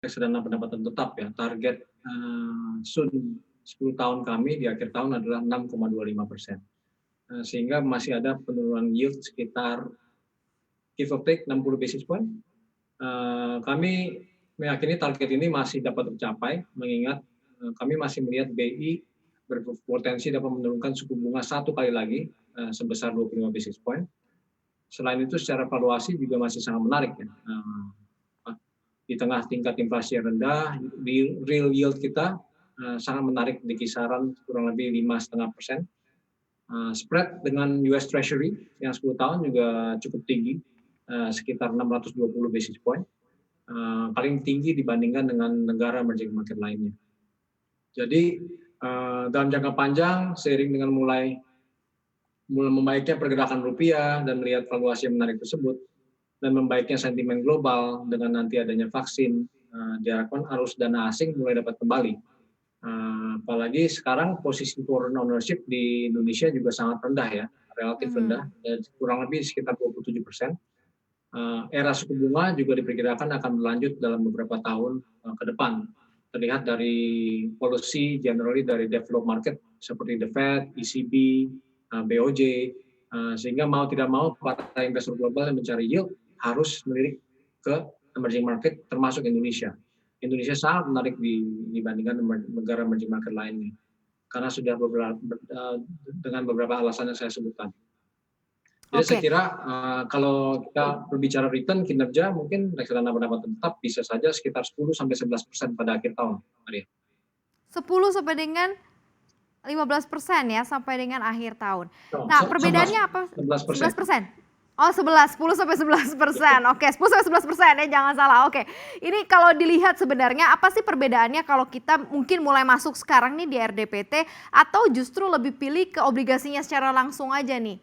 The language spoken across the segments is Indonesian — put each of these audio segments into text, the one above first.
reksadana pendapatan tetap ya, target Sun 10 tahun kami di akhir tahun adalah 6,25%. Sehingga masih ada penurunan yield sekitar give or take 60 basis point. Kami meyakini target ini masih dapat tercapai, mengingat kami masih melihat BI berpotensi dapat menurunkan suku bunga satu kali lagi sebesar 25 basis point. Selain itu secara valuasi juga masih sangat menarik ya. Di tengah tingkat inflasi yang rendah, di real yield kita sangat menarik di kisaran kurang lebih 5,5%. Spread dengan US Treasury yang 10 tahun juga cukup tinggi, sekitar 620 basis point, paling tinggi dibandingkan dengan negara emerging market lainnya. Jadi dalam jangka panjang, seiring dengan mulai membaiknya pergerakan rupiah dan melihat valuasi yang menarik tersebut, dan membaiknya sentimen global dengan nanti adanya vaksin, diharapkan arus dana asing mulai dapat kembali. Apalagi sekarang posisi foreign ownership di Indonesia juga sangat rendah ya, relatif rendah, kurang lebih sekitar 27%. Era suku bunga juga diperkirakan akan berlanjut dalam beberapa tahun ke depan. Terlihat dari policy generally dari developed market seperti the Fed, ECB, BOJ, sehingga mau tidak mau para investor global yang mencari yield harus melirik ke emerging market termasuk Indonesia. Indonesia sangat menarik dibandingkan negara emerging market lainnya karena sudah dengan beberapa alasan yang saya sebutkan. Jadi saya kira kalau kita berbicara return kinerja, mungkin reksadana pendapatan tetap bisa saja sekitar 10-11% pada akhir tahun, Maria. 10 sampai dengan 15% ya sampai dengan akhir tahun. Nah, perbedaannya apa? 11%. Oh, 10 sampai 11%. Oke, 10 sampai 11% ya, jangan salah. Oke. Ini kalau dilihat sebenarnya apa sih perbedaannya kalau kita mungkin mulai masuk sekarang nih di RDPT atau justru lebih pilih ke obligasinya secara langsung aja nih,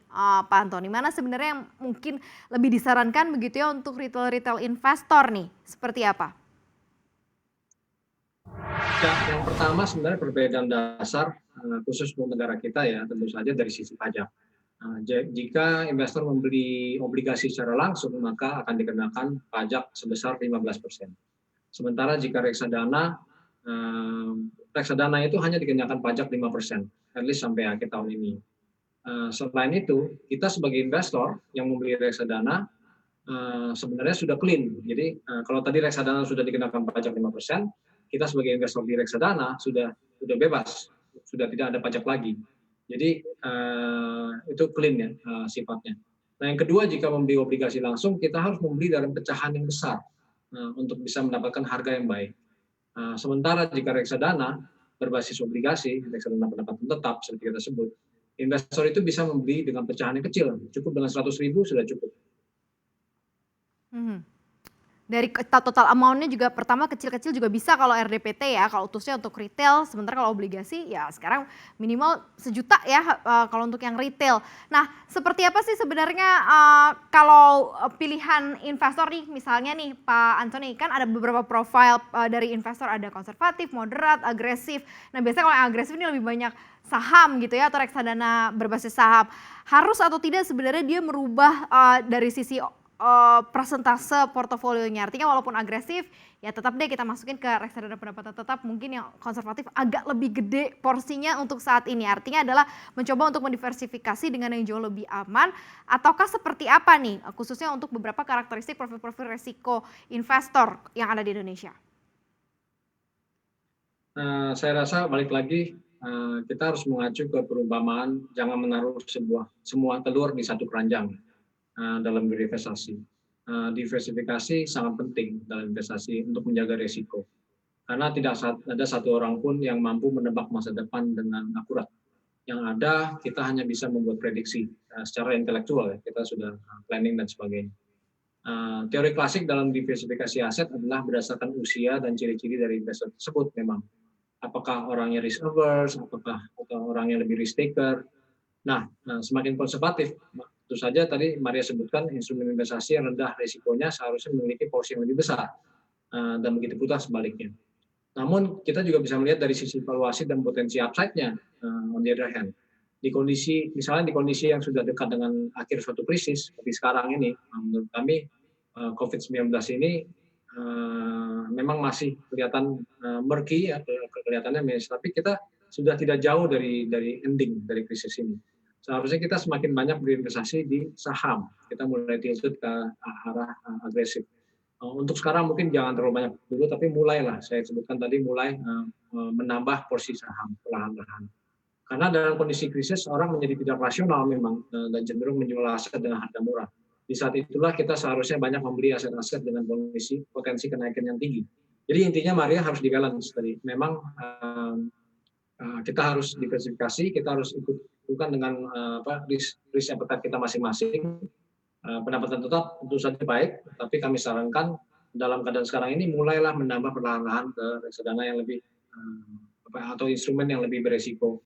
Pak Antoni? Mana sebenarnya yang mungkin lebih disarankan begitu ya untuk retail investor nih? Seperti apa? Ya, yang pertama sebenarnya perbedaan dasar khusus untuk negara kita ya, tentu saja dari sisi pajak. Jika investor membeli obligasi secara langsung, maka akan dikenakan pajak sebesar 15%. Sementara jika reksadana itu hanya dikenakan pajak 5%, at least sampai akhir tahun ini. Selain itu, kita sebagai investor yang membeli reksadana sebenarnya sudah clean. Jadi kalau tadi reksadana sudah dikenakan pajak 5%, kita sebagai investor di reksadana sudah bebas, sudah tidak ada pajak lagi. Jadi itu clean ya sifatnya. Nah yang kedua, jika membeli obligasi langsung, kita harus membeli dalam pecahan yang besar untuk bisa mendapatkan harga yang baik. Sementara jika reksadana berbasis obligasi, reksadana pendapatan tetap seperti kita sebut, investor itu bisa membeli dengan pecahan yang kecil, cukup dengan 100.000 sudah cukup. Dari total amount-nya juga pertama kecil-kecil juga bisa kalau RDPT ya, kalau utusnya untuk retail, sementara kalau obligasi ya sekarang minimal 1 juta ya kalau untuk yang retail. Nah, seperti apa sih sebenarnya kalau pilihan investor nih, misalnya nih Pak Antoni, kan ada beberapa profile dari investor, ada konservatif, moderat, agresif. Nah, biasanya kalau yang agresif ini lebih banyak saham gitu ya, atau reksadana berbasis saham. Harus atau tidak sebenarnya dia merubah dari sisi persentase portofolionya, artinya walaupun agresif ya tetap deh kita masukin ke reksadana pendapatan tetap, mungkin yang konservatif agak lebih gede porsinya untuk saat ini, artinya adalah mencoba untuk mendiversifikasi dengan yang jauh lebih aman, ataukah seperti apa nih khususnya untuk beberapa karakteristik profil-profil resiko investor yang ada di Indonesia? Saya rasa balik lagi kita harus mengacu ke perumpamaan jangan menaruh semua telur di satu keranjang dalam berinvestasi. Diversifikasi sangat penting dalam investasi untuk menjaga risiko. Karena tidak ada satu orang pun yang mampu menebak masa depan dengan akurat. Yang ada kita hanya bisa membuat prediksi secara intelektual ya, kita sudah planning dan sebagainya. Teori klasik dalam diversifikasi aset adalah berdasarkan usia dan ciri-ciri dari investor tersebut memang. Apakah orangnya risk averse, apakah orangnya lebih risk taker. Nah, semakin konservatif, tentu saja tadi Maria sebutkan instrumen investasi yang rendah risikonya seharusnya memiliki porsi yang lebih besar dan begitu pula sebaliknya. Namun kita juga bisa melihat dari sisi valuasi dan potensi upside-nya on the other hand. Misalnya di kondisi yang sudah dekat dengan akhir suatu krisis seperti sekarang ini, menurut kami COVID-19 ini memang masih kelihatan murky ya, kelihatannya tapi kita sudah tidak jauh dari ending dari krisis ini. Seharusnya kita semakin banyak berinvestasi di saham. Kita mulai tilted ke arah agresif. Untuk sekarang mungkin jangan terlalu banyak dulu, tapi mulailah. Saya sebutkan tadi mulai menambah porsi saham perlahan-lahan. Karena dalam kondisi krisis orang menjadi tidak rasional memang dan cenderung menjual aset dengan harga murah. Di saat itulah kita seharusnya banyak membeli aset-aset dengan kondisi potensi kenaikan yang tinggi. Jadi intinya Maria harus dibalance tadi. Memang kita harus diversifikasi, kita harus ikutkan dengan risk appetite kita masing-masing. Pendapatan tetap tentu saja baik, tapi kami sarankan dalam keadaan sekarang ini mulailah menambah perlahan-lahan ke reksadana yang lebih atau instrumen yang lebih beresiko.